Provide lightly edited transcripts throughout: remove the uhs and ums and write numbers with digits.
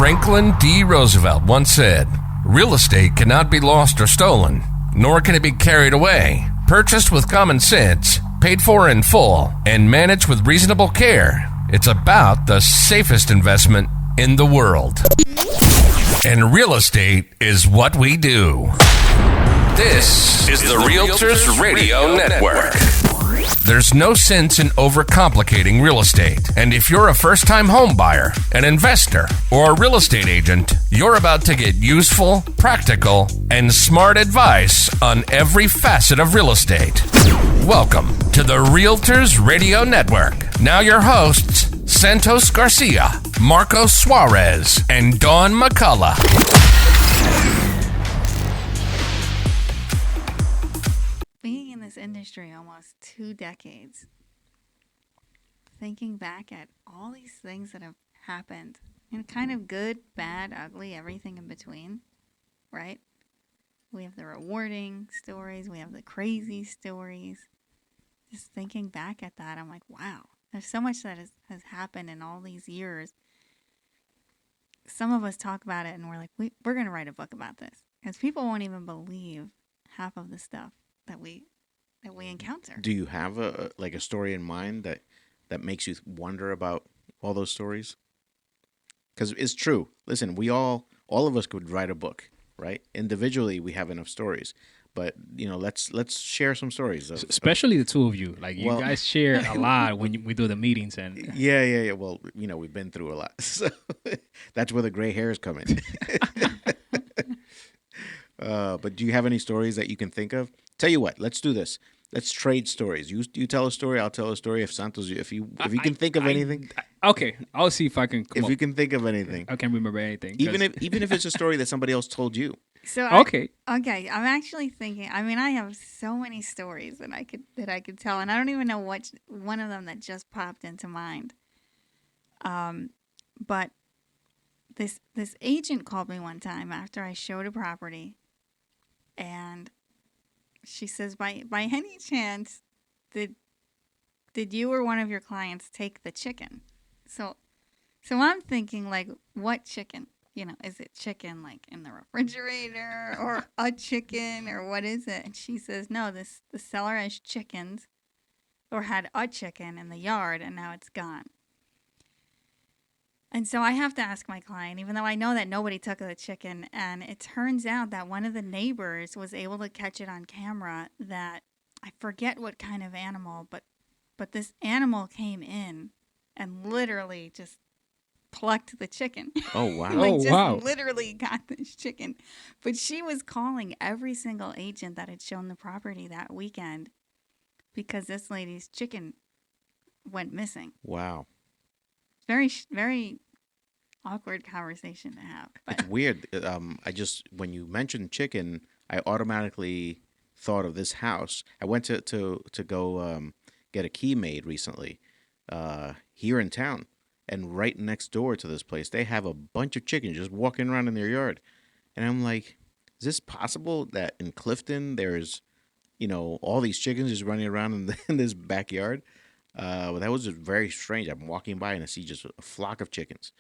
Franklin D. Roosevelt once said, "Real estate cannot be lost or stolen, nor can it be carried away. Purchased with common sense, paid for in full, and managed with reasonable care, it's about the safest investment in the world." And real estate is what we do. This is the Realtors Radio Network. There's no sense in overcomplicating real estate. And if you're a first-time home buyer, an investor, or a real estate agent, you're about to get useful, practical, and smart advice on every facet of real estate. Welcome to the Realtors Radio Network. Now your hosts, Santos Garcia, Marcos Suarez, and Dawn McCullough. Being in this industry almost 2 decades, thinking back at all these things that have happened, and kind of good, bad, ugly, everything in between, right? We have the rewarding stories, we have the crazy stories. Just thinking back at that, I'm like, wow, there's so much that has happened in all these years. Some of us talk about it and we're like, we're going to write a book about this, because people won't even believe half of the stuff that we encounter. Do you have a story in mind that makes you wonder about all those stories? Because it's true. Listen, all of us could write a book, right? Individually, we have enough stories, but let's share some stories. Especially the two of you. You guys share a lot when we do the meetings and. Yeah. Well, we've been through a lot, so that's where the gray hairs come in. But do you have any stories that you can think of? Tell you what, let's do this. Let's trade stories. You tell a story, I'll tell a story. If Santos, if you can think of anything, okay, I'll see if I can. You can think of anything, I can't remember anything. Even if it's a story that somebody else told you. So okay, I'm actually thinking. I mean, I have so many stories that I could tell, and I don't even know which one of them that just popped into mind. But this agent called me one time after I showed a property, and she says, by any chance, did you or one of your clients take the chicken? So I'm thinking, what chicken? Is it chicken in the refrigerator or a chicken, or what is it? And she says, no, the seller has chickens, or had a chicken in the yard, and now it's gone. And so I have to ask my client, even though I know that nobody took the chicken, and it turns out that one of the neighbors was able to catch it on camera, that I forget what kind of animal, but this animal came in and literally just plucked the chicken. Oh, wow. Wow. Literally got this chicken. But she was calling every single agent that had shown the property that weekend because this lady's chicken went missing. Wow. Very, very awkward conversation to have. But. It's weird. When you mentioned chicken, I automatically thought of this house. I went to go get a key made recently here in town, and right next door to this place, they have a bunch of chickens just walking around in their yard, and I'm like, is this possible that in Clifton there's, all these chickens just running around in this backyard? Well, that was just very strange. I'm walking by and I see just a flock of chickens.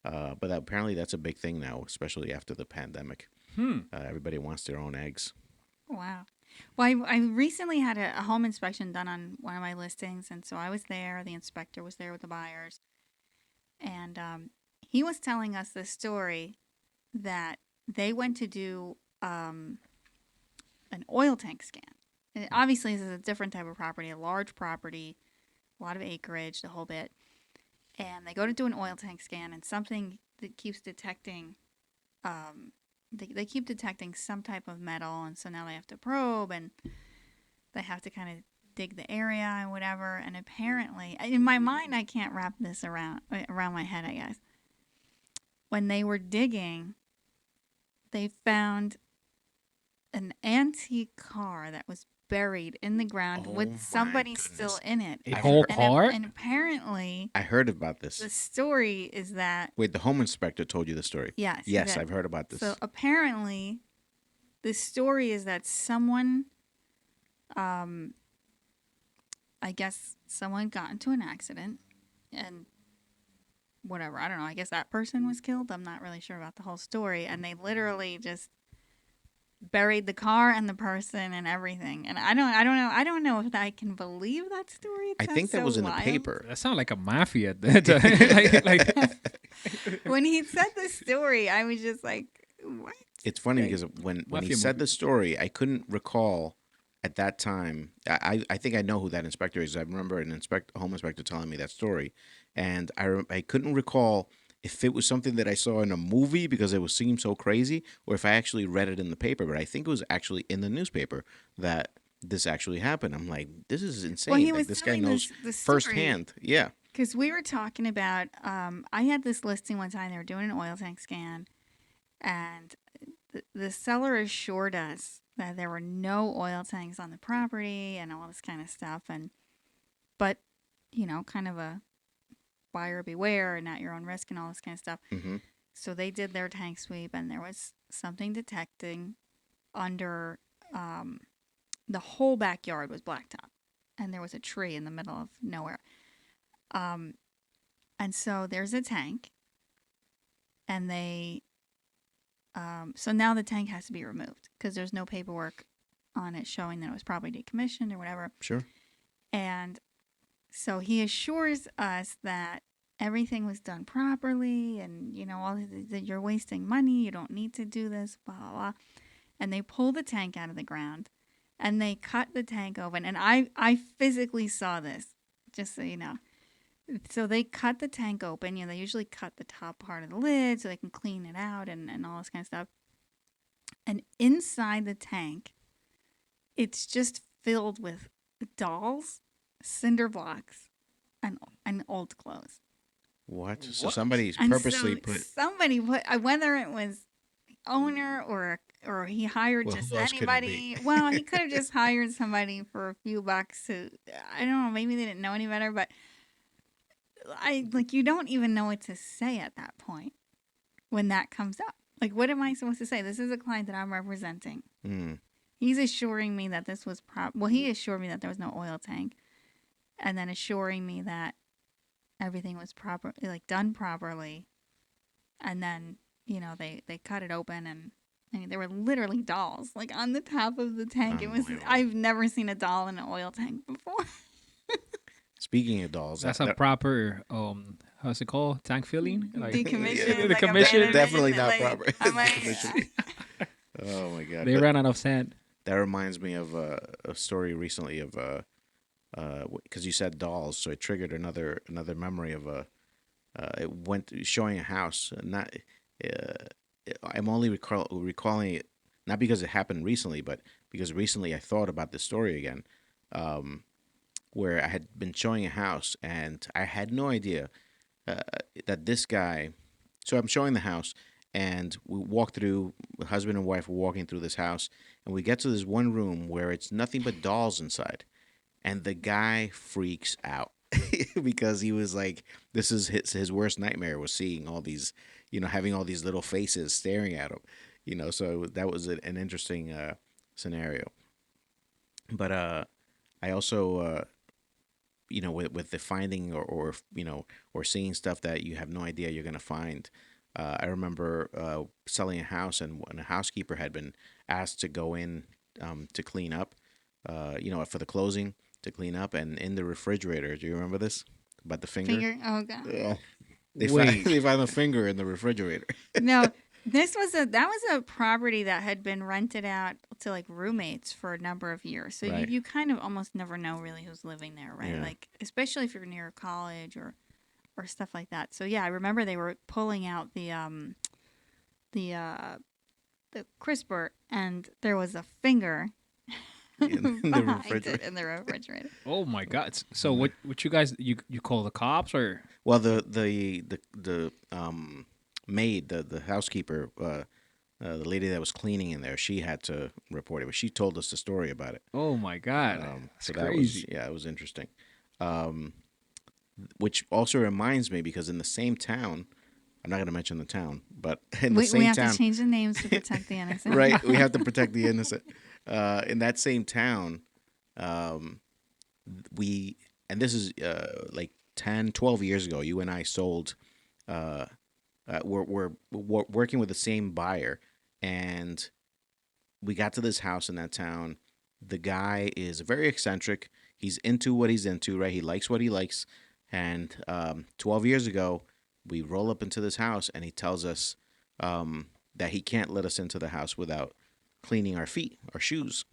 But apparently that's a big thing now, especially after the pandemic. Everybody wants their own eggs. Wow. Well, I recently had a home inspection done on one of my listings, and so I was there. The inspector was there with the buyers. And he was telling us the story that they went to do an oil tank scan. And obviously, this is a different type of property, a large property, a lot of acreage, the whole bit. And they go to do an oil tank scan, and something that keeps detecting, they keep detecting some type of metal, and so now they have to probe, and they have to kind of dig the area and whatever. And apparently, in my mind, I can't wrap this around my head, I guess. When they were digging, they found an antique car that was buried in the ground with somebody still in it. A whole car? And apparently, I heard about this. The story is that... Wait, the home inspector told you the story? Yes. Yes, I've heard about this. So apparently, the story is that someone, I guess someone got into an accident and whatever. I don't know. I guess that person was killed. I'm not really sure about the whole story. And they literally just buried the car and the person and everything. And I don't know if I can believe that story. It I think that sounds was so in the wild. paper. That sounds like a mafia. like, When he said the story, I was just like, what? It's funny because when he Mafia said movie. the story, I couldn't recall at that time. I think I know who that inspector is. I remember a home inspector telling me that story, and I couldn't recall if it was something that I saw in a movie because it seemed so crazy, or if I actually read it in the paper. But I think it was actually in the newspaper that this actually happened. I'm like, this is insane. Well, he Like, was this guy telling knows the story. firsthand. Yeah. Because we were talking about, I had this listing one time. They were doing an oil tank scan, and the seller assured us that there were no oil tanks on the property and all this kind of stuff. But kind of a buyer beware and at your own risk and all this kind of stuff. Mm-hmm. So they did their tank sweep, and there was something detecting under the whole backyard was blacktop, and there was a tree in the middle of nowhere. And so there's a tank, and they, so now the tank has to be removed because there's no paperwork on it showing that it was probably decommissioned or whatever. Sure. And so he assures us that everything was done properly, and that you're wasting money. You don't need to do this, blah, blah, blah. And they pull the tank out of the ground, and they cut the tank open. And I physically saw this, just so you know. So they cut the tank open. They usually cut the top part of the lid so they can clean it out and all this kind of stuff. And inside the tank, it's just filled with dolls, cinder blocks, and old clothes. What? So somebody And purposely so put. somebody put, whether it was the owner or he hired Well, just who else could it anybody. be? Well, he could have just hired somebody for a few bucks who, I don't know, maybe they didn't know any better, but you don't even know what to say at that point when that comes up. Like, what am I supposed to say? This is a client that I'm representing. Mm. He's assuring me that this was he assured me that there was no oil tank, and then assuring me that everything was done properly. And then, they cut it open, and I mean, there were literally dolls on the top of the tank. I've never seen a doll in an oil tank before. Speaking of dolls, that's a proper how's it called? Tank filling? Decommission. Decommission. Definitely not proper. Decommission. Oh my god! They ran out of sand. That reminds me of a story recently of because you said dolls, so it triggered another memory of it went showing a house. Not I'm only recalling it not because it happened recently, but because recently I thought about this story again, where I had been showing a house and I had no idea that this guy. So I'm showing the house, and we walk through. Husband and wife were walking through this house, and we get to this one room where it's nothing but dolls inside. And the guy freaks out because he was like, this is his worst nightmare, was seeing all these, having all these little faces staring at him, so that was an interesting scenario. But I also, with the finding or seeing stuff that you have no idea you're going to find. I remember selling a house, and when a housekeeper had been asked to go in to clean up, for the closing, to clean up, and in the refrigerator. Do you remember this? About the finger? Oh, God. Yeah. They found the finger in the refrigerator. No, that was a property that had been rented out to roommates for a number of years. So Right. you kind of almost never know really who's living there, right? Yeah. Especially if you're near college or stuff like that. So yeah, I remember they were pulling out the crisper, and there was a finger in the refrigerator. in the refrigerator. Oh my God! So what you guys you call the cops or? Well, the maid, the housekeeper, the lady that was cleaning in there, she had to report it, but she told us the story about it. Oh my God! So That's that crazy. it was interesting. Which also reminds me, because in the same town, I'm not going to mention the town, but in the same We have town, to change the names to protect the innocent. right? We have to protect the innocent. In that same town, and this is 10, 12 years ago, you and I sold we're working with the same buyer, and we got to this house in that town. The guy is very eccentric. He's into what he's into, right? He likes what he likes. And 12 years ago, we roll up into this house, and he tells us that he can't let us into the house without cleaning our feet, our shoes.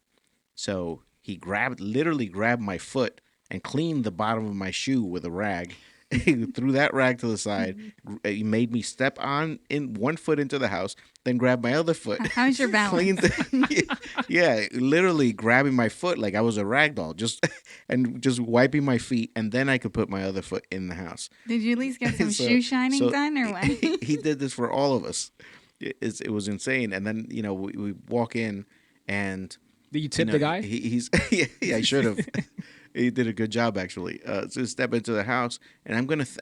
So he literally grabbed my foot and cleaned the bottom of my shoe with a rag. He threw that rag to the side. He made me step in one foot into the house, then grab my other foot. How's your balance? Yeah, literally grabbing my foot like I was a rag doll, just wiping my feet, and then I could put my other foot in the house. Did you at least get some shoe shining done, or what? He did this for all of us. It was insane. And then we walk in, and did you tip the guy? He's yeah, I should have. He did a good job, actually. So step into the house, and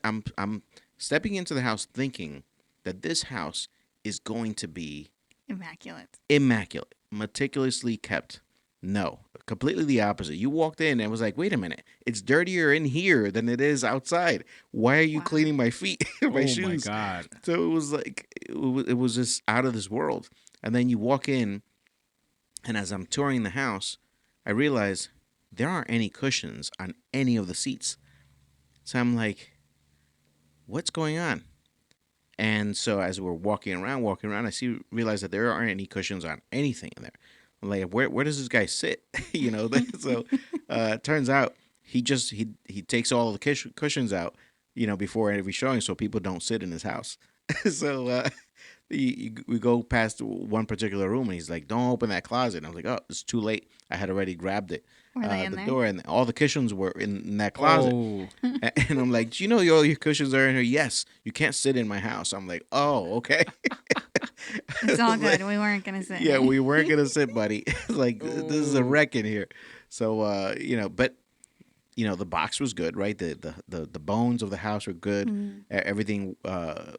I'm stepping into the house thinking that this house is going to be immaculate, meticulously kept. No, completely the opposite. You walked in and was like, wait a minute, it's dirtier in here than it is outside. Why are you cleaning my feet, my shoes? Oh my God. So it was like, it was just out of this world. And then you walk in, and as I'm touring the house, I realize there aren't any cushions on any of the seats. So I'm like, what's going on? And so as we're walking around, I realize that there aren't any cushions on anything in there. I'm like, where does this guy sit? So it turns out he takes all of the cushions out, before every showing, so people don't sit in his house. So we go past one particular room, and he's like, don't open that closet. And I was like, oh, it's too late. I had already grabbed it. Were they in the there? door, and all the cushions were in that closet. Oh. And I'm like, do you know all your cushions are in here? Yes, you can't sit in my house. I'm like, oh, okay. It's all good. We weren't going to sit. Yeah, we weren't going to sit, buddy. Like, this is a wreck in here. So, but, the box was good, right? The bones of the house were good. Mm-hmm. Everything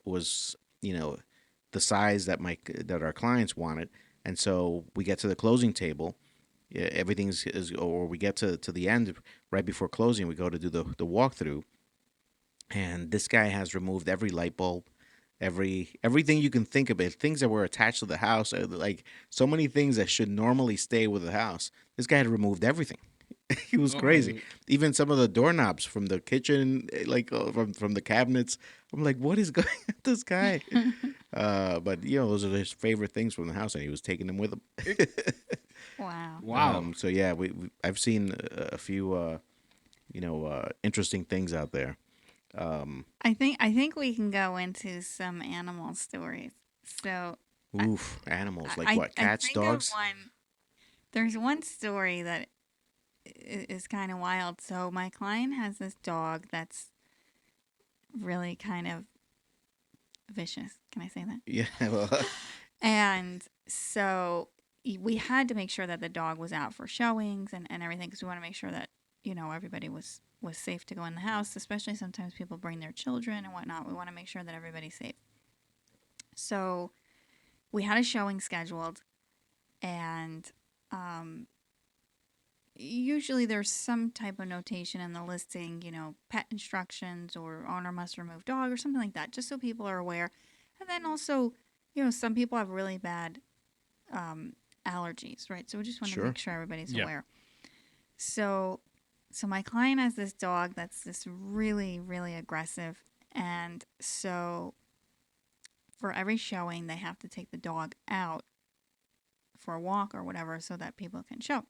was, the size that our clients wanted. And so we get to the closing table. Yeah, we get to the end right before closing. We go to do the walkthrough, and this guy has removed every light bulb, everything you can think of, things that were attached to the house, like so many things that should normally stay with the house. This guy had removed everything. He was crazy. Even some of the doorknobs from the kitchen, like from the cabinets. I'm like, what is going on with this guy? But those are his favorite things from the house, and he was taking them with him. Wow. So yeah, I've seen a few interesting things out there. I think we can go into some animal stories. So animals like what? Cats, dogs? There's one story that is kind of wild. So my client has this dog that's really kind of vicious. Can I say that? Yeah. Well. And so we had to make sure that the dog was out for showings and everything, because we want to make sure that everybody was safe to go in the house. Especially sometimes people bring their children and whatnot. We want to make sure that everybody's safe. So we had a showing scheduled, and usually there's some type of notation in the listing, pet instructions or owner must remove dog or something like that, just so people are aware. And then also, some people have really bad allergies, right? So we just want to make sure everybody's aware. So my client has this dog that's this really, really aggressive. And so for every showing, they have to take the dog out for a walk or whatever so that people can show.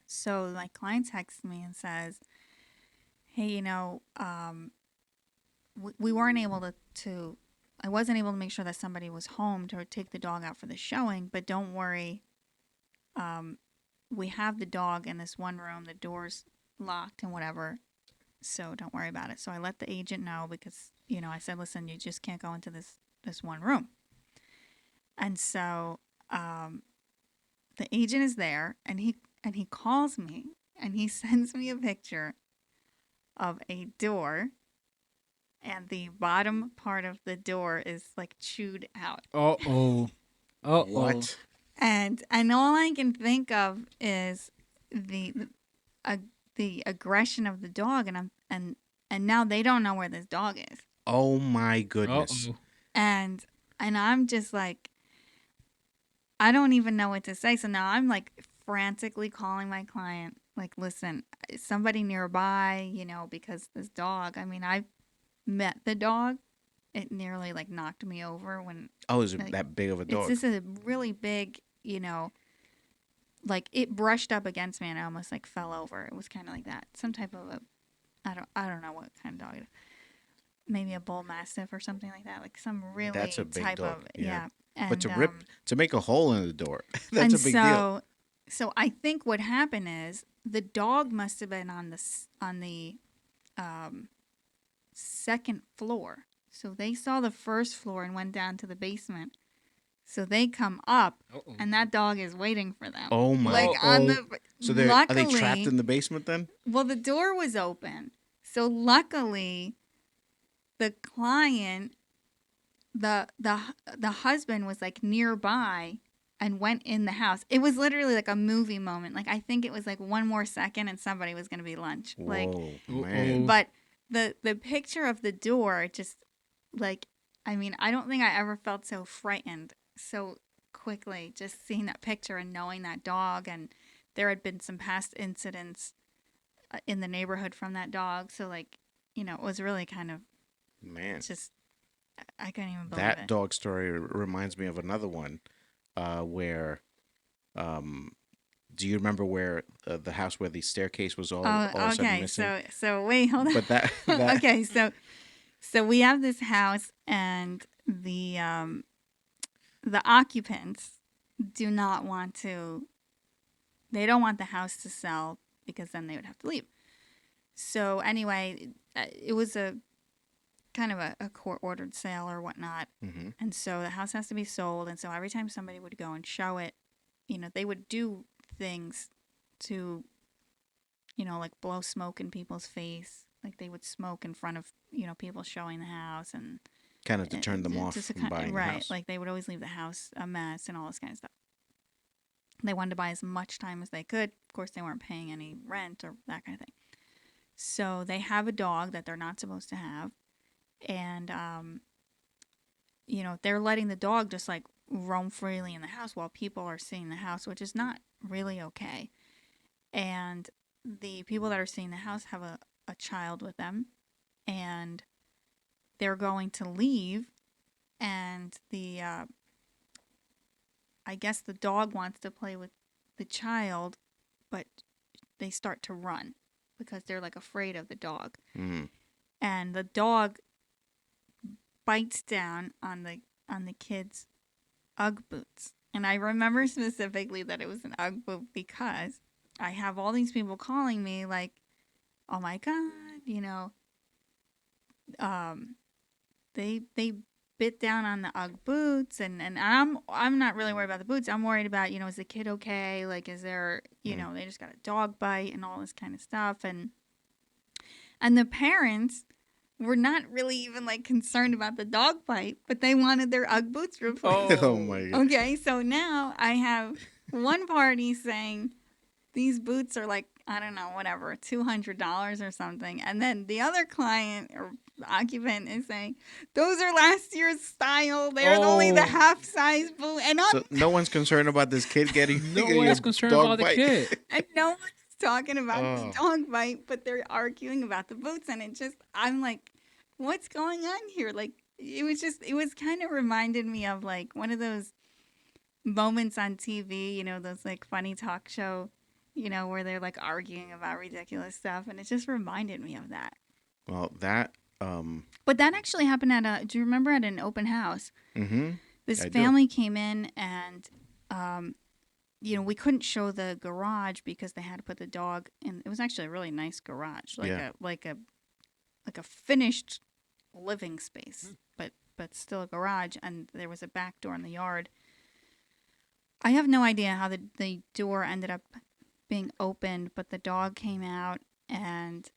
So my client texts me and says, hey, we weren't able to I wasn't able to make sure that somebody was home to take the dog out for the showing, but don't worry. We have the dog in this one room, the door's locked and whatever, so don't worry about it. So I let the agent know because, I said, listen, you just can't go into this one room. And so the agent is there, and he calls me, and he sends me a picture of a door, and the bottom part of the door is like chewed out. What? And all I can think of is the aggression of the dog, and now they don't know where this dog is. Oh my goodness. Uh-oh. And I'm just like, I don't even know what to say. So now I'm like frantically calling my client, like, listen, somebody nearby, because this dog, I mean, I met the dog. It nearly like knocked me over when. Oh, is it like, that big of a it's dog? just a really big, like it brushed up against me and I almost like fell over. It was kind of like that. Some type of I don't know what kind of dog it is. Maybe a bull mastiff or something like that. Like some really That's a big type dog. of, Yeah. And, But to make a hole in the door, that's a big deal. So I think what happened is the dog must have been on the second floor. So they saw the first floor and went down to the basement. So they come up, Uh-oh. and that dog is waiting for them. Oh my! Like on the. So are they trapped in the basement then? Well, the door was open, so luckily, the client, the husband was like nearby, and went in the house. It was literally like a movie moment. Like I think it was like one more second, and somebody was gonna be lunch. Whoa, like, man! But the picture of the door just like, I mean, I don't think I ever felt so frightened so quickly, just seeing that picture and knowing that dog. And there had been some past incidents in the neighborhood from that dog. So like, it was really kind of, Man, just, I couldn't even believe that it. dog story reminds me of another one, where, do you remember where the house where the staircase was all of a sudden missing? So wait, hold on. But that okay, so we have this house, and the occupants do not want to. They don't want the house to sell because then they would have to leave. So anyway, it was a kind of a court-ordered sale or whatnot, and so the house has to be sold. And so every time somebody would go and show it, they would do things to, like blow smoke in people's face. Like they would smoke in front of, people showing the house, and kind of to turn them off from buying the house. Right, like they would always leave the house a mess and all this kind of stuff. They wanted to buy as much time as they could. Of course, they weren't paying any rent or that kind of thing. So they have a dog that they're not supposed to have. And, they're letting the dog just like roam freely in the house while people are seeing the house, which is not really okay. And the people that are seeing the house have a child with them. And they're going to leave. And I guess the dog wants to play with the child, but they start to run because they're like afraid of the dog. And the dog bites down on the kid's Ugg boots. And I remember specifically that it was an Ugg boot because I have all these people calling me like, oh my God, they bit down on the Ugg boots, and I'm not really worried about the boots. I'm worried about, is the kid okay? Like, is there, they just got a dog bite and all this kind of stuff. And the parents were not really even like concerned about the dog bite, but they wanted their Ugg boots replaced. Oh my God. Okay, so now I have one party saying these boots are like, I don't know, whatever, $200 or something. And then the other client or occupant is saying, those are last year's style. They're only the half size boot. And so no one's concerned about this kid getting no one's concerned about the kid. And no one's talking about the dog bite, but they're arguing about the boots. And I'm like, what's going on here? Like, it was kind of reminded me of like one of those moments on TV, those like funny talk show, where they're like arguing about ridiculous stuff. And it just reminded me of that. Well, that. But that actually happened do you remember at an open house? Mm-hmm. This family came in and, we couldn't show the garage because they had to put the dog in. It was actually a really nice garage, like a finished living space, but still a garage. And there was a back door in the yard. I have no idea how the door ended up being opened, but the dog came out and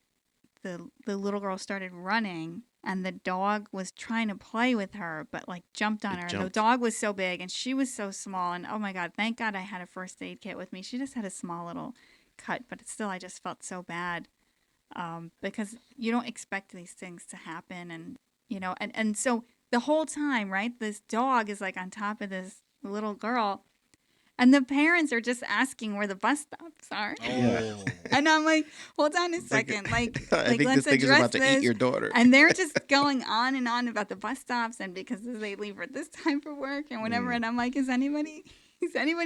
the little girl started running, and the dog was trying to play with her, but like jumped on her. The dog was so big and she was so small. And oh my God, thank God I had a first aid kit with me. She just had a small little cut, but still, I just felt so bad because you don't expect these things to happen. And and so the whole time, right, this dog is like on top of this little girl, and the parents are just asking where the bus stops are. Oh. And I'm like, hold on a second. Like I think let's this thing is address about to this. eat your daughter. And they're just going on and on about the bus stops and because they leave at this time for work and whatever. And I'm like, is anybody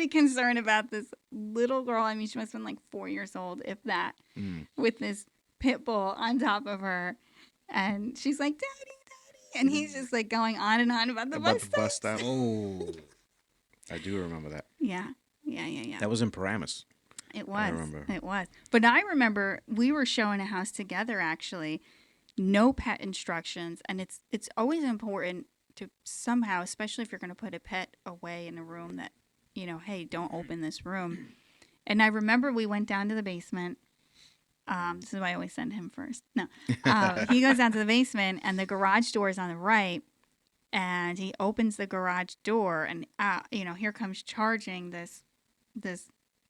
concerned about this little girl? I mean, she must have been like 4 years old, if that, with this pit bull on top of her. And she's like, Daddy, Daddy. And he's just like going on and on about the bus stop. Oh. I do remember that. Yeah. That was in Paramus. It was. I remember. It was. But I remember we were showing a house together, actually. No pet instructions. And it's always important to somehow, especially if you're going to put a pet away in a room that, hey, don't open this room. And I remember we went down to the basement. This is why I always send him first. No. He goes down to the basement, and the garage door is on the right. And he opens the garage door, and here comes charging this.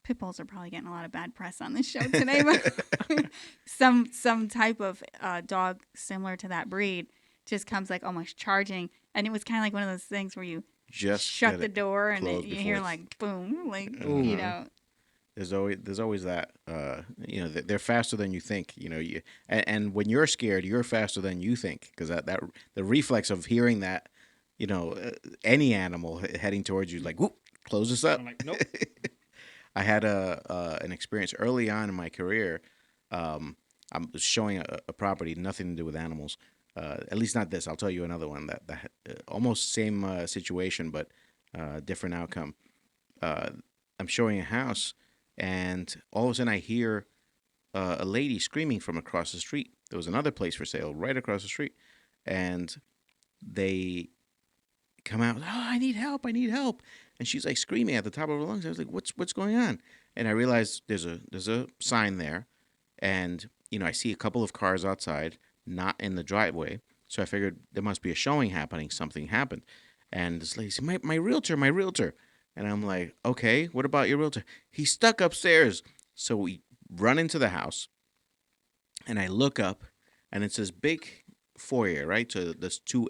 Pit bulls are probably getting a lot of bad press on this show today, but some type of dog similar to that breed just comes like almost charging, and it was kind of like one of those things where you just shut the door and you hear like boom, like There's always that. They're faster than you think. And when you're scared, you're faster than you think because that the reflex of hearing that, any animal heading towards you, like whoop, close this up. I'm like, nope. I had an experience early on in my career. I'm showing a property, nothing to do with animals. At least not this. I'll tell you another one that almost same situation, but different outcome. I'm showing a house. And all of a sudden I hear a lady screaming from across the street. There was another place for sale right across the street. And they come out, I need help. And she's like screaming at the top of her lungs. I was like, what's going on? And I realized there's a sign there. And, I see a couple of cars outside, not in the driveway. So I figured there must be a showing happening. Something happened. And this lady said, my realtor. And I'm like, okay, what about your realtor? He's stuck upstairs. So we run into the house, and I look up, and it's this big foyer, right? So this two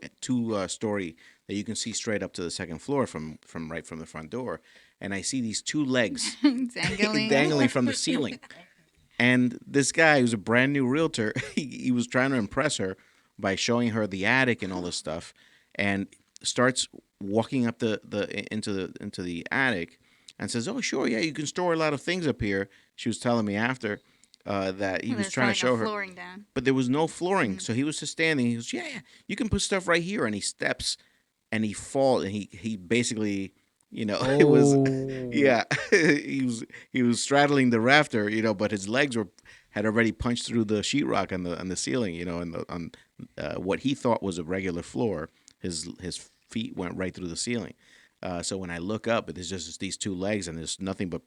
story that you can see straight up to the second floor from the front door. And I see these two legs dangling from the ceiling. And this guy who's a brand new realtor, he was trying to impress her by showing her the attic and all this stuff, and starts walking up into the attic and says, "Oh, sure, yeah, you can store a lot of things up here." She was telling me after that he was trying to show her, flooring down. But there was no flooring, so he was just standing. He goes, "Yeah, you can put stuff right here," and he steps and he falls, and he basically, it was, he was straddling the rafter, but his legs had already punched through the sheetrock on the ceiling, and on what he thought was a regular floor. His feet went right through the ceiling. So when I look up, there's just these two legs, and there's nothing but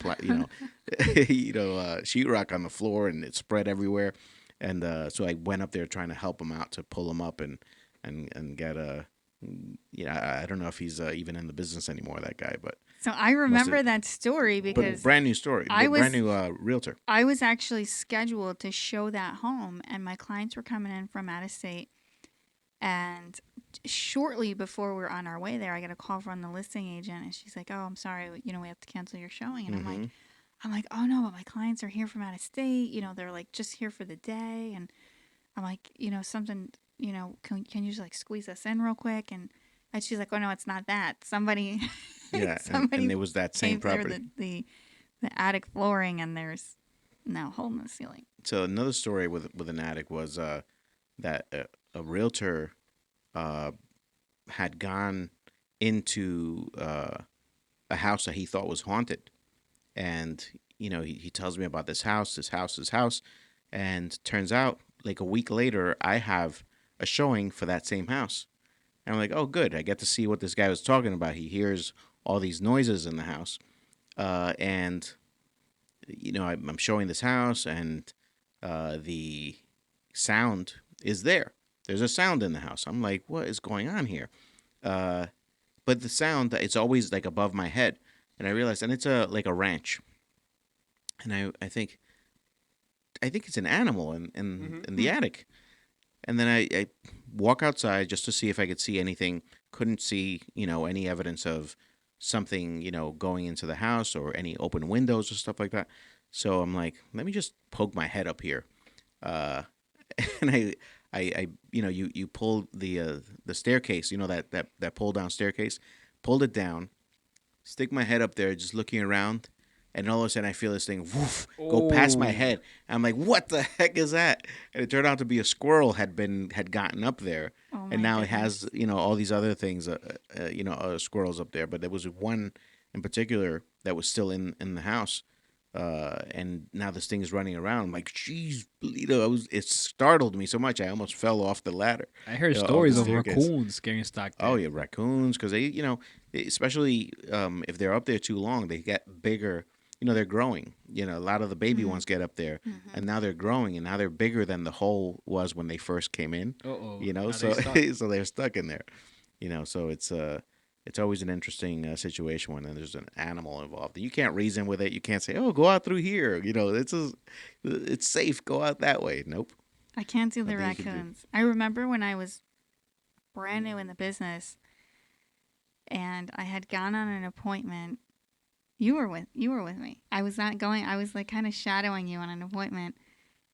sheetrock on the floor, and it's spread everywhere. And so I went up there trying to help him out to pull him up and get a. I don't know if he's even in the business anymore, that guy, but. So I remember that story because brand new story, brand new realtor. I was actually scheduled to show that home, and my clients were coming in from out of state. And shortly before we were on our way there, I got a call from the listing agent, and she's like, "Oh, I'm sorry, we have to cancel your showing." And I'm like, "Oh no, but my clients are here from out of state. They're like just here for the day." And I'm like, something, can you just like squeeze us in real quick? And she's like, "Oh no, it's not that. Somebody, and it was that same property, the attic flooring, and there's no hole in the ceiling." So another story with an attic was that a realtor had gone into a house that he thought was haunted, and he tells me about this house, and turns out like a week later I have a showing for that same house. And I'm like, oh, good. I get to see what this guy was talking about. He hears all these noises in the house. And, I'm showing this house, and the sound is there. There's a sound in the house. I'm like, what is going on here? But the sound, it's always like above my head. And I realized, and it's like a ranch. And I think it's an animal in the attic. And then I walk outside just to see if I could see anything. Couldn't see, any evidence of something, going into the house or any open windows or stuff like that. So I'm like, let me just poke my head up here. Uh, and you pull the staircase, that pull down staircase, pulled it down, stick my head up there, just looking around, and all of a sudden I feel this thing woof go past my head. And I'm like, what the heck is that? And it turned out to be a squirrel had gotten up there, Oh and my now goodness. it has all these other things, squirrels up there. But there was one in particular that was still in the house. And now this thing is running around. I'm like, geez, it startled me so much I almost fell off the ladder. I heard Off the stories of staircase. raccoons getting stuck there. Oh yeah, raccoons, because especially if they're up there too long, they get bigger. They're growing. A lot of the baby ones get up there, and now they're growing, and now they're bigger than the hole was when they first came in. Now So they're stuck. so they're stuck in there. So it's always an interesting situation when there's an animal involved. You can't reason with it. You can't say, "Oh, go out through here." It's safe. Go out that way. Nope. I can't do the Nothing you can do. raccoons. I remember when I was brand new in the business and I had gone on an appointment. You were with me. I was not going. I was like kind of shadowing you on an appointment,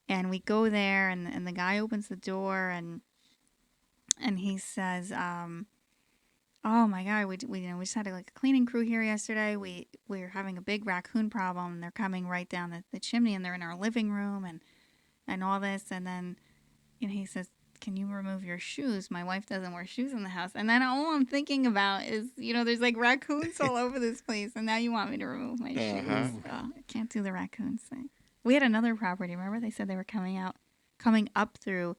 and we go there, and the guy opens the door, and he says, "Oh my God, we just had like a cleaning crew here yesterday. We're having a big raccoon problem, and they're coming right down the chimney, and they're in our living room, and all this." And then he says, "Can you remove your shoes? My wife doesn't wear shoes in the house." And then all I'm thinking about is, there's like raccoons all over this place. And now you want me to remove my shoes. Oh, I can't do the raccoons thing. We had another property. Remember they said they were coming up through.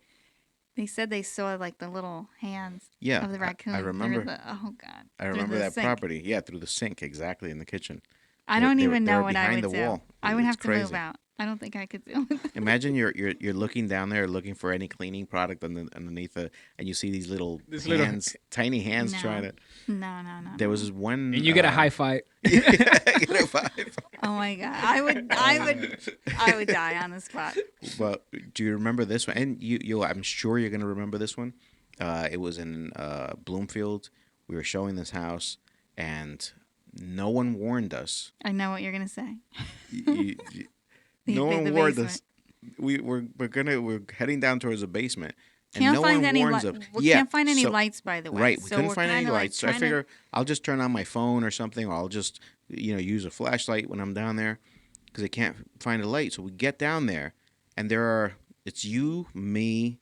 They said they saw like the little hands Yeah, of the raccoon. I remember. Oh God. I through remember the that sink. property. Yeah, through the sink, exactly, in the kitchen. I don't even they know were what I behind would the do. wall. I would It's have to move crazy. out. I don't think I could deal with that. Imagine you're looking down there, looking for any cleaning product underneath and you see these little hands, tiny hands No. trying to. No. There was this one. And you get a high five. Get a vibe. Oh my God. I would die on the spot. But do you remember this one? And I'm sure you're gonna remember this one. It was in Bloomfield. We were showing this house, and no one warned us. I know what you're gonna say. No one The warned us. basement. We're heading down towards the basement, and Can't no find one any warns us. we can't find any so- lights, by the way. Right, we So couldn't we're find any kinda, like, lights. So I trying to- figure I'll just turn on my phone or something, or I'll just use a flashlight when I'm down there because I can't find a light. So we get down there, and it's you, me,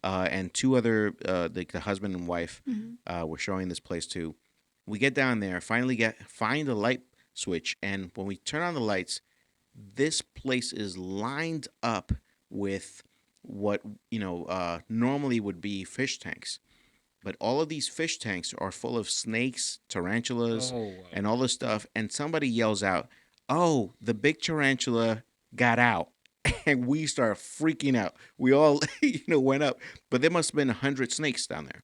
and two other the husband and wife. We're showing this place too. We get down there, finally find a light switch, and when we turn on the lights, this place is lined up with what normally would be fish tanks. But all of these fish tanks are full of snakes, tarantulas, and all this stuff. And somebody yells out, "Oh, the big tarantula got out." And we start freaking out. We all, went up. But there must have been 100 snakes down there.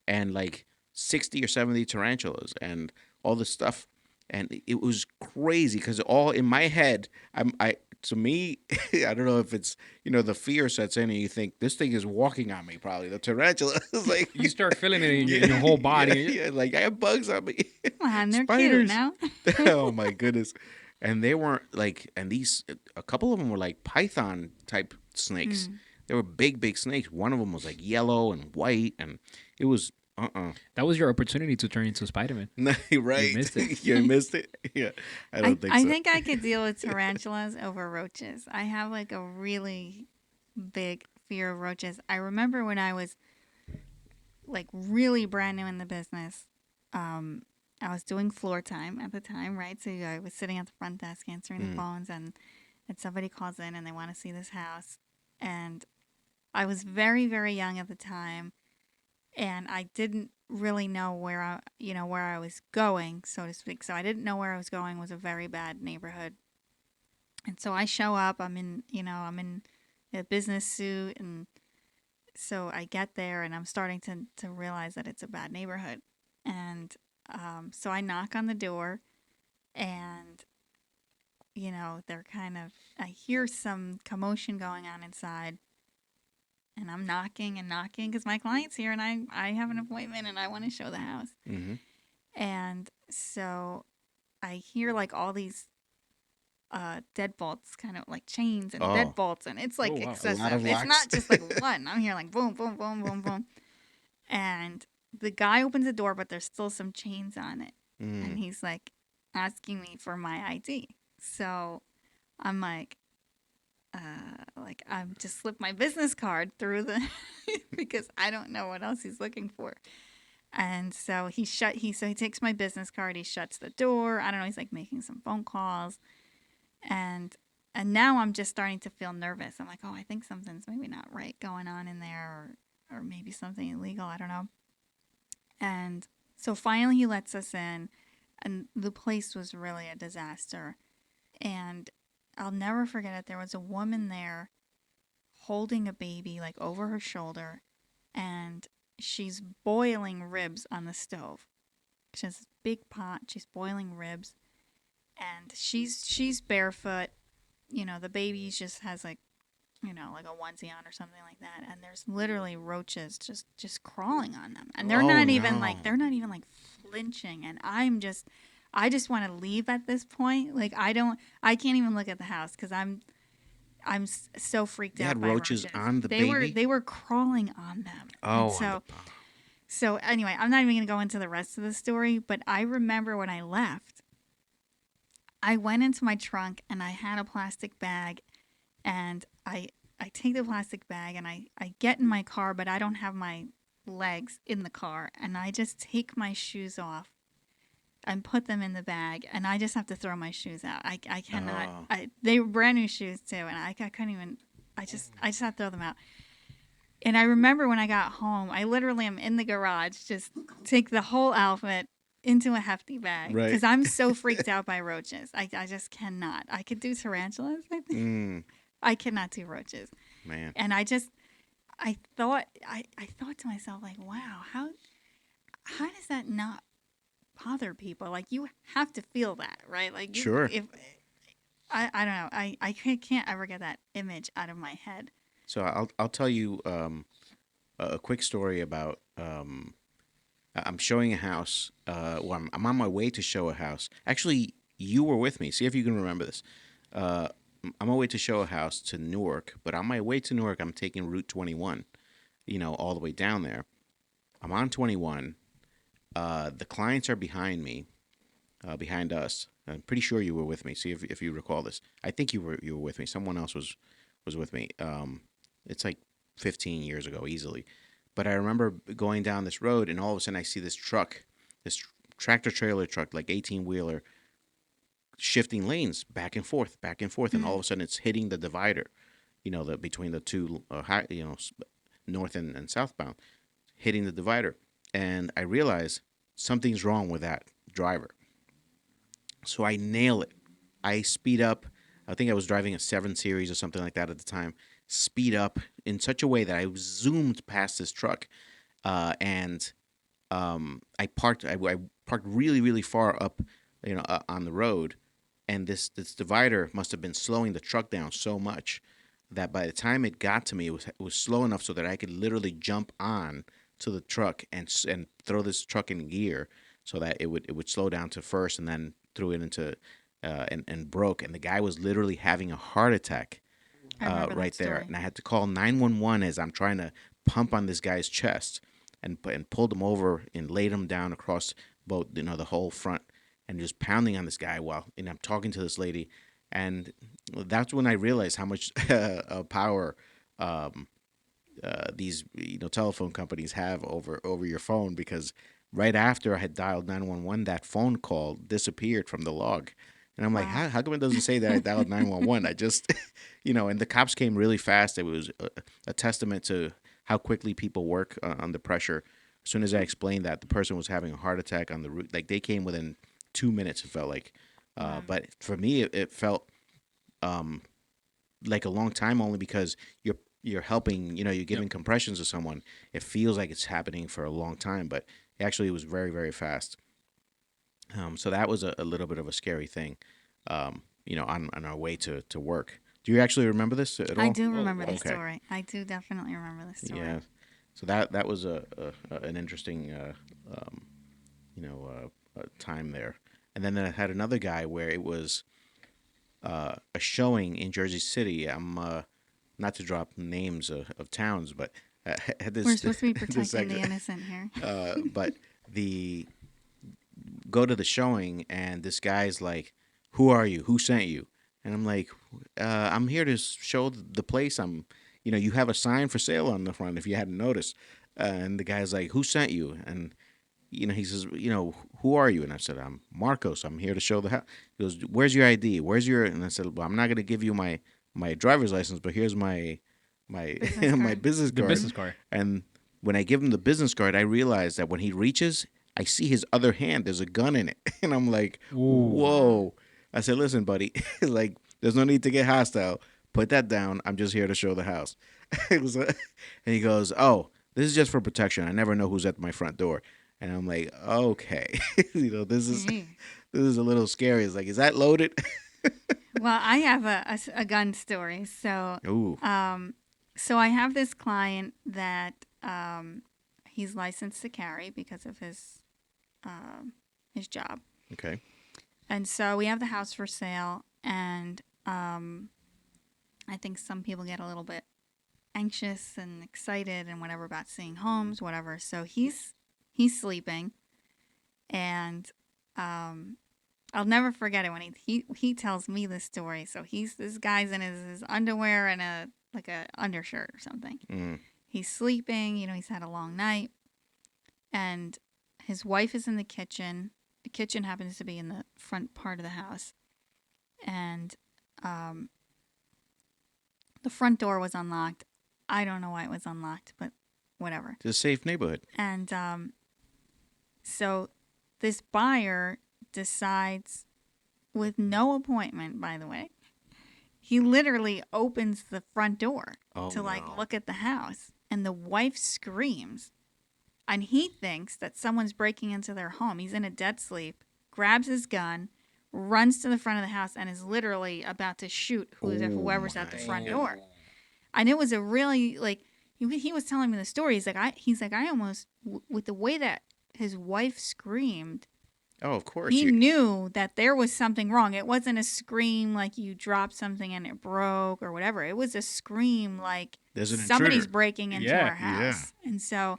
And like 60 or 70 tarantulas and all this stuff. And it was crazy because all in my head, to me, I don't know if it's, the fear sets in and you think this thing is walking on me probably. The tarantula is like. You start feeling it in your whole body. Yeah, like I have bugs on me. Come on, they're Spiders. cute now. Oh my goodness. And they weren't a couple of them were like python type snakes. They were big snakes. One of them was like yellow and white, and it was That was your opportunity to turn into Spider-Man. right. You missed it. You missed it. Yeah, I don't think so. I think I could deal with tarantulas over roaches. I have like a really big fear of roaches. I remember when I was like really brand new in the business, I was doing floor time at the time, right? So I was sitting at the front desk answering the phones, and somebody calls in and they want to see this house. And I was very, very young at the time, and I didn't really know where I was going, so to speak. So I didn't know where I was going. It was a very bad neighborhood. And so I show up, I'm in a business suit, and so I get there and I'm starting to realize that it's a bad neighborhood. And so I knock on the door, and they're I hear some commotion going on inside, and I'm knocking and knocking because my client's here and I have an appointment and I want to show the house. Mm-hmm. And so I hear like all these deadbolts, kind of like chains and deadbolts, and it's like excessive. It's not just like one. I'm hearing like boom, boom, boom, boom, boom. And the guy opens the door, but there's still some chains on it. And he's like asking me for my ID. So I'm like I'm just slipped my business card through the because I don't know what else he's looking for. And so he takes my business card, he shuts the door. I don't know, he's like making some phone calls. And now I'm just starting to feel nervous. I'm like, oh, I think something's maybe not right going on in there, or maybe something illegal. I don't know. And so finally he lets us in, and the place was really a disaster. And I'll never forget it. There was a woman there holding a baby like over her shoulder, and she's boiling ribs on the stove. She has this big pot. She's boiling ribs. And she's barefoot, you know, the baby just has like, you know, like a onesie on or something like that. And there's literally roaches just crawling on them. And they're not even like flinching. And I just want to leave at this point. Like I can't even look at the house because I'm so freaked out by roaches. On the baby? They were crawling on them. Oh, so anyway, I'm not even going to go into the rest of the story, but I remember when I left, I went into my trunk and I had a plastic bag, and I take the plastic bag and I get in my car, but I don't have my legs in the car, and I just take my shoes off and put them in the bag, and I just have to throw my shoes out. I cannot. They were brand new shoes too, and I couldn't even. I just had to throw them out. And I remember when I got home, I literally am in the garage, just take the whole outfit into a hefty bag because I'm so freaked out by roaches. I just cannot. I could do tarantulas, I think. I cannot do roaches, man. And I thought to myself, like, wow, how does that not bother people? Like, you have to feel that, right? Like, sure. If I don't know, I can't ever get that image out of my head. So I'll tell you a quick story about. I'm showing a house. Well, I'm on my way to show a house. Actually, you were with me. See if you can remember this. I'm on my way to show a house to Newark, but on my way to Newark, I'm taking Route 21, you know, all the way down there. I'm on 21. The clients are behind me, behind us. I'm pretty sure you were with me. See if you recall this. I think you were with me. Someone else was with me. It's like 15 years ago, easily. But I remember going down this road, and all of a sudden I see this truck, this tractor-trailer truck, like 18-wheeler, shifting lanes back and forth, and all of a sudden it's hitting the divider, you know, between the two, north and southbound, hitting the divider. And I realize something's wrong with that driver. So I nail it. I speed up. I think I was driving a 7 Series or something like that at the time. Speed up in such a way that I zoomed past this truck, and I parked. I parked really, really far up, you know, on the road, and this divider must have been slowing the truck down so much that by the time it got to me, it was slow enough so that I could literally jump on to the truck and throw this truck in gear so that it would slow down to first, and then threw it into and broke, and the guy was literally having a heart attack. Right there, and I had to call 911 as I'm trying to pump on this guy's chest, and pulled him over and laid him down across both, you know, the whole front, and just pounding on this guy while, and I'm talking to this lady, and that's when I realized how much power these, you know, telephone companies have over your phone, because right after I had dialed 911, that phone call disappeared from the log. And I'm like, how come it doesn't say that I dialed 911? I just, you know, and the cops came really fast. It was a testament to how quickly people work under pressure. As soon as I explained that the person was having a heart attack on the route, like they came within 2 minutes, it felt like. But for me, it felt like a long time, only because you're helping, you know, you're giving compressions to someone. It feels like it's happening for a long time, but actually it was very, very fast. So that was a little bit of a scary thing, you know, on our way to work. Do you actually remember this at all? I do remember the okay. story. I do definitely remember the story. Yeah. So that was an interesting time there. And then I had another guy where it was a showing in Jersey City. I'm not to drop names of towns, but had this. We're supposed to be protecting this the innocent here. But go to the showing, and this guy's like, "Who are you? Who sent you?" And I'm like, "I'm here to show the place. You have a sign for sale on the front if you hadn't noticed." And the guy's like, "Who sent you?" And he says, "Who are you?" And I said, "I'm Marcos. I'm here to show the house." He goes, "Where's your ID? Where's your?" And I said, "Well, I'm not going to give you my driver's license, but here's my Business my card. business The card." business card. And when I give him the business card, I realize that when he reaches, I see his other hand. There's a gun in it, and I'm like, Ooh. "Whoa!" I said, "Listen, buddy, like, there's no need to get hostile. Put that down. I'm just here to show the house." And he goes, "Oh, this is just for protection. I never know who's at my front door." And I'm like, "Okay, this is a little scary." It's like, "Is that loaded?" Well, I have a gun story. So, Ooh. so I have this client that he's licensed to carry because of his job. Okay. And so we have the house for sale, and I think some people get a little bit anxious and excited and whatever about seeing homes, whatever. So he's sleeping, and I'll never forget it when he tells me this story. So this guy's in his underwear and a undershirt or something. Mm. He's sleeping, he's had a long night, and his wife is in the kitchen. The kitchen happens to be in the front part of the house, and the front door was unlocked. I don't know why it was unlocked, but whatever. It's a safe neighborhood. And so this buyer decides, with no appointment, by the way, he literally opens the front door to look at the house, and the wife screams, and he thinks that someone's breaking into their home. He's in a dead sleep, grabs his gun, runs to the front of the house, and is literally about to shoot whoever's at the front door. And it was a really, he was telling me the story. He's like, I almost, with the way that his wife screamed, Oh, of course. he knew that there was something wrong. It wasn't a scream like you dropped something and it broke or whatever. It was a scream like There's an somebody's intruder. breaking into our house. And so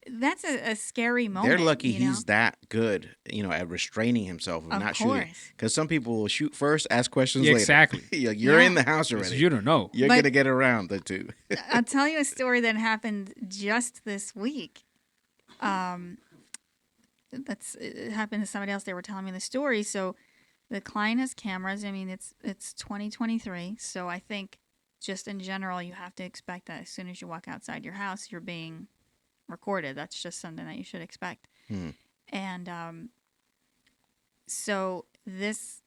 that's a scary moment. They're lucky he's that good, at restraining himself and not shooting. Because some people will shoot first, ask questions later. Exactly. You're in the house already. So you don't know. You're going to get around the two. I'll tell you a story that happened just this week. It happened to somebody else. They were telling me the story. So the client has cameras. I mean, it's 2023. So I think just in general, you have to expect that as soon as you walk outside your house, you're being recorded. That's just something that you should expect. And so this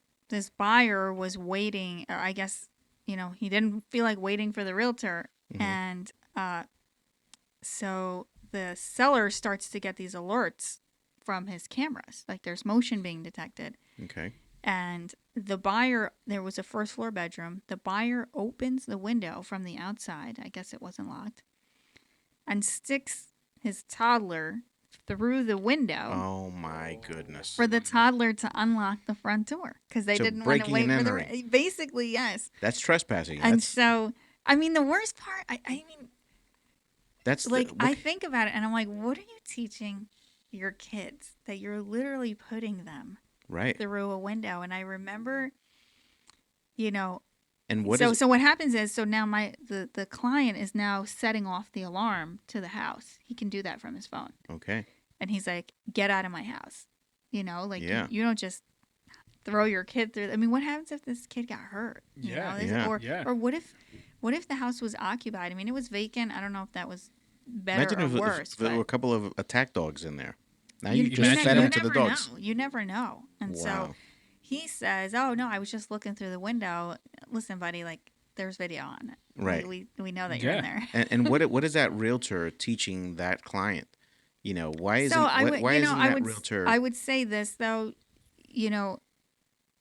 buyer was waiting, or I guess, he didn't feel like waiting for the realtor. And so the seller starts to get these alerts from his cameras, like there's motion being detected. Okay. And the buyer, there was a first floor bedroom. The buyer opens the window from the outside. I guess it wasn't locked. And sticks his toddler through the window. Oh my goodness. For the toddler to unlock the front door because they didn't want to wait for the. Basically, yes. That's trespassing. And so, I mean, the worst part, I mean, that's I think about it and I'm like, what are you teaching your kids that you're literally putting them through a window? And I remember, and what so what happens is, so now the client is now setting off the alarm to the house. He can do that from his phone. Okay. And he's like, get out of my house. You don't just throw your kid through. I mean, what happens if this kid got hurt? Or what if the house was occupied? I mean, it was vacant. I don't know if that was better Imagine or worse. If there were a couple of attack dogs in there. Now you just fed them to the dogs. You never know. And so he says, oh, no, I was just looking through the window. Listen, buddy, there's video on it. Right. We know that you're in there. And what is that realtor teaching that client? Why isn't that realtor? I would say this, though,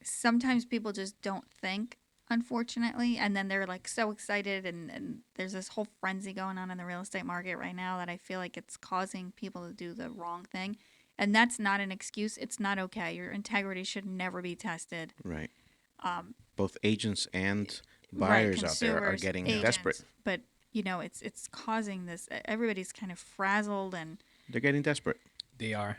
sometimes people just don't think unfortunately. And then they're like so excited, and there's this whole frenzy going on in the real estate market right now that I feel like it's causing people to do the wrong thing. And that's not an excuse. It's not okay. Your integrity should never be tested. Right. Both agents and buyers out there are getting desperate. But it's causing this. Everybody's kind of frazzled, and they're getting desperate. They are.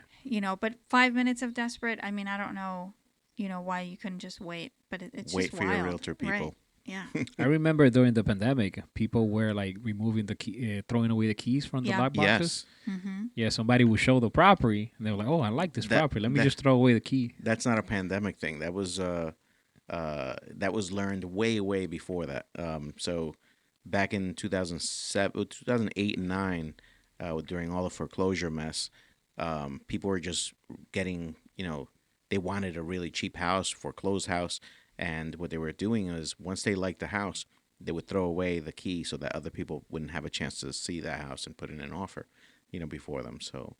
But 5 minutes of desperate. I mean, I don't know. Why you couldn't just wait, but it's wait just for wild. your realtor, people. Right. Yeah. I remember during the pandemic, people were like removing the key, throwing away the keys from the lock boxes. Yes. Mm-hmm. Yeah, somebody would show the property, and they were like, "Oh, I like this property. Let me just throw away the key." That's not a pandemic thing. That was learned way before that. So back in 2008 and 9, during all the foreclosure mess, people were just getting, they wanted a really cheap house, foreclosed house. And what they were doing is once they liked the house, they would throw away the key so that other people wouldn't have a chance to see that house and put in an offer, before them. So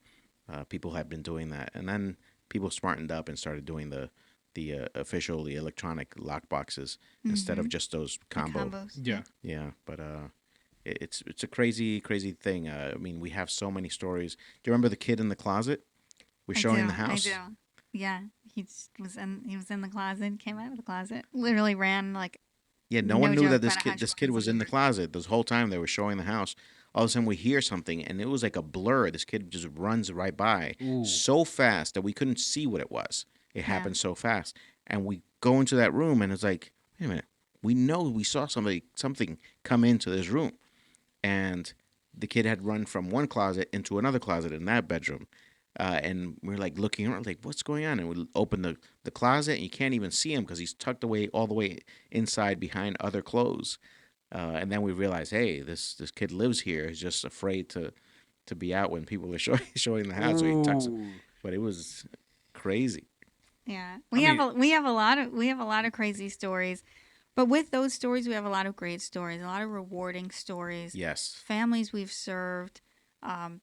people had been doing that. And then people smartened up and started doing the electronic lock boxes instead of just those combos. Yeah. Yeah, but it's a crazy thing. I mean, we have so many stories. Do you remember the kid in the closet? We're showing the house. I do. Yeah, he was in the closet, came out of the closet, literally ran like. Yeah, no one knew that this kid was in the closet this whole time they were showing the house. All of a sudden we hear something, and it was like a blur. This kid just runs right by so fast that we couldn't see what it was. It happened so fast, and we go into that room, and it's like, wait a minute, we know we saw something come into this room, and the kid had run from one closet into another closet in that bedroom. And we're like looking around, like, what's going on? And we open the closet, and you can't even see him because he's tucked away all the way inside behind other clothes. And then we realize, hey, this kid lives here. He's just afraid to be out when people are showing the house. So he tucks him. But it was crazy. Yeah, we have a lot of crazy stories. But with those stories, we have a lot of great stories, a lot of rewarding stories. Yes. Families we've served.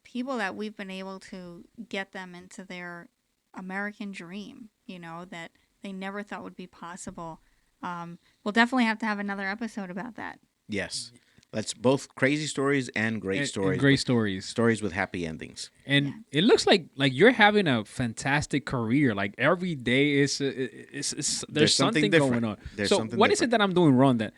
People that we've been able to get them into their American dream, that they never thought would be possible. We'll definitely have to have another episode about that. Yes. That's both crazy stories and great stories. And great stories. Stories with happy endings. And it looks like you're having a fantastic career. Like every day there's something going on. So what is it that I'm doing wrong? That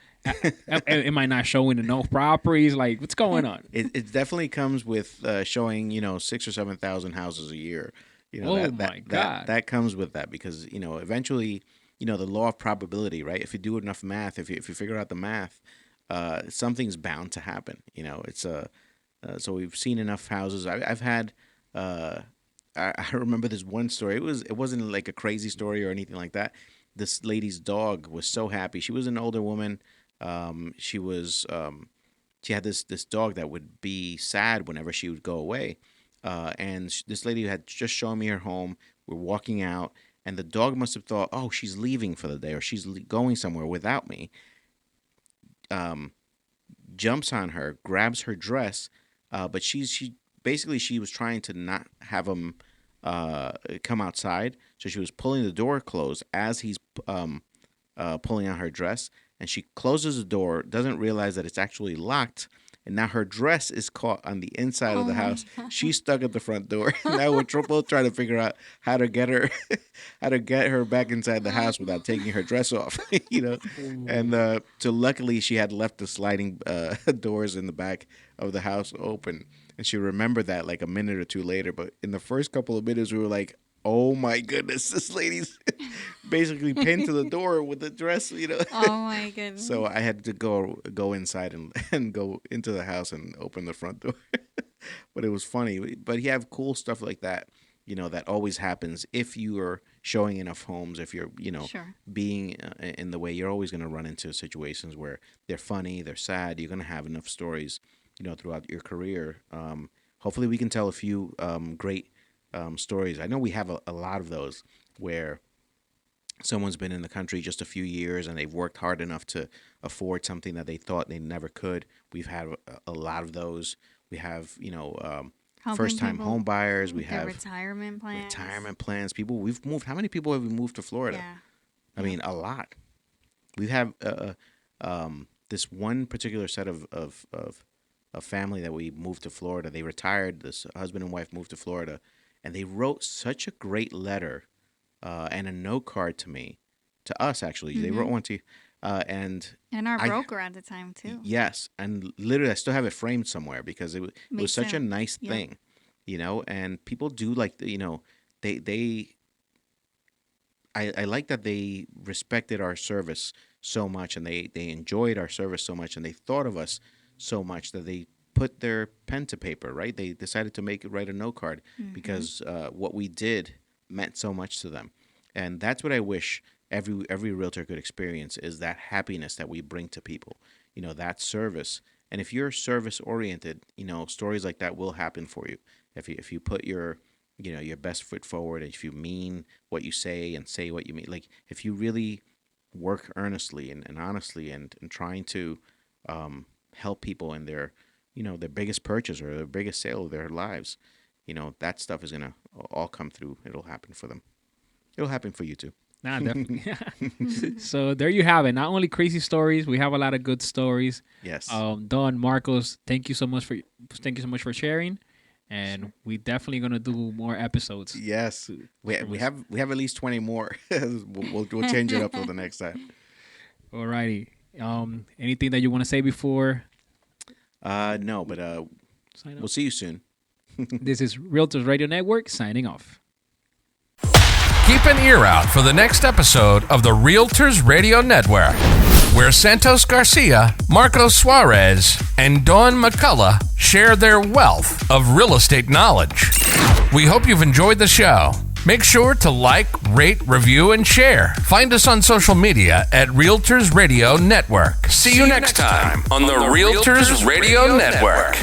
am I not showing enough properties? Like what's going on? It definitely comes with showing 6,000 or 7,000 houses a year. My God. That comes with that because eventually the law of probability, right? If you do enough math, if you figure out the math. Something's bound to happen. It's so we've seen enough houses. I've had. I remember this one story. It wasn't like a crazy story or anything like that. This lady's dog was so happy. She was an older woman. She had this dog that would be sad whenever she would go away. And this lady had just shown me her home. We're walking out, and the dog must have thought, "Oh, she's leaving for the day, or she's going somewhere without me." Jumps on her, grabs her dress, but she was trying to not have him come outside, so she was pulling the door closed as he's pulling out her dress, and she closes the door, doesn't realize that it's actually locked, and now her dress is caught on the inside of the house. She's stuck at the front door. Now we're both trying to figure out how to get her back inside the house without taking her dress off. And so luckily she had left the sliding doors in the back of the house open, and she remembered that like a minute or two later. But in the first couple of minutes, we were like, "Oh my goodness, this lady's basically pinned to the door with the dress." Oh my goodness! So I had to go inside and go into the house and open the front door. But it was funny. But you have cool stuff like that, that always happens if you are showing enough homes. If you're, Sure. being in the way, you're always going to run into situations where they're funny, they're sad. You're going to have enough stories, throughout your career. Hopefully, we can tell a few great stories. I know we have a lot of those where someone's been in the country just a few years and they've worked hard enough to afford something that they thought they never could. We've had a lot of those. We have, first-time home buyers. We have retirement plans. People we've moved. How many people have we moved to Florida? Yeah. I mean, a lot. we have this one particular set of a family that we moved to Florida. They retired. This husband and wife moved to Florida, and they wrote such a great letter and a note card to us actually. Mm-hmm. They wrote one to you. And our broker at the time too. Yes, and literally I still have it framed somewhere because it was such a nice thing, and people do like, I like that they respected our service so much, and they enjoyed our service so much, and they thought of us so much that they put their pen to paper, right? They decided to write a note card because what we did meant so much to them. And that's what I wish every realtor could experience, is that happiness that we bring to people, that service. And if you're service oriented, stories like that will happen for you. If you put your best foot forward, if you mean what you say and say what you mean, like if you really work earnestly and honestly and trying to help people in their biggest purchase or their biggest sale of their lives, that stuff is going to all come through. It'll happen for them. It'll happen for you too. Nah, definitely. So there you have it. Not only crazy stories, we have a lot of good stories. Yes. Don, Marcos, thank you so much for sharing, and we definitely gonna do more episodes. Yes, we have at least 20 more. we'll change it up for the next time. Alrighty. Anything that you want to say before? No, but we'll see you soon. This is Realtors Radio Network signing off. Keep an ear out for the next episode of the Realtors Radio Network, where Santos Garcia, Marcos Suarez, and Don McCullough share their wealth of real estate knowledge. We hope you've enjoyed the show. Make sure to like, rate, review, and share. Find us on social media at Realtors Radio Network. See you next time on the Realtors Radio Network.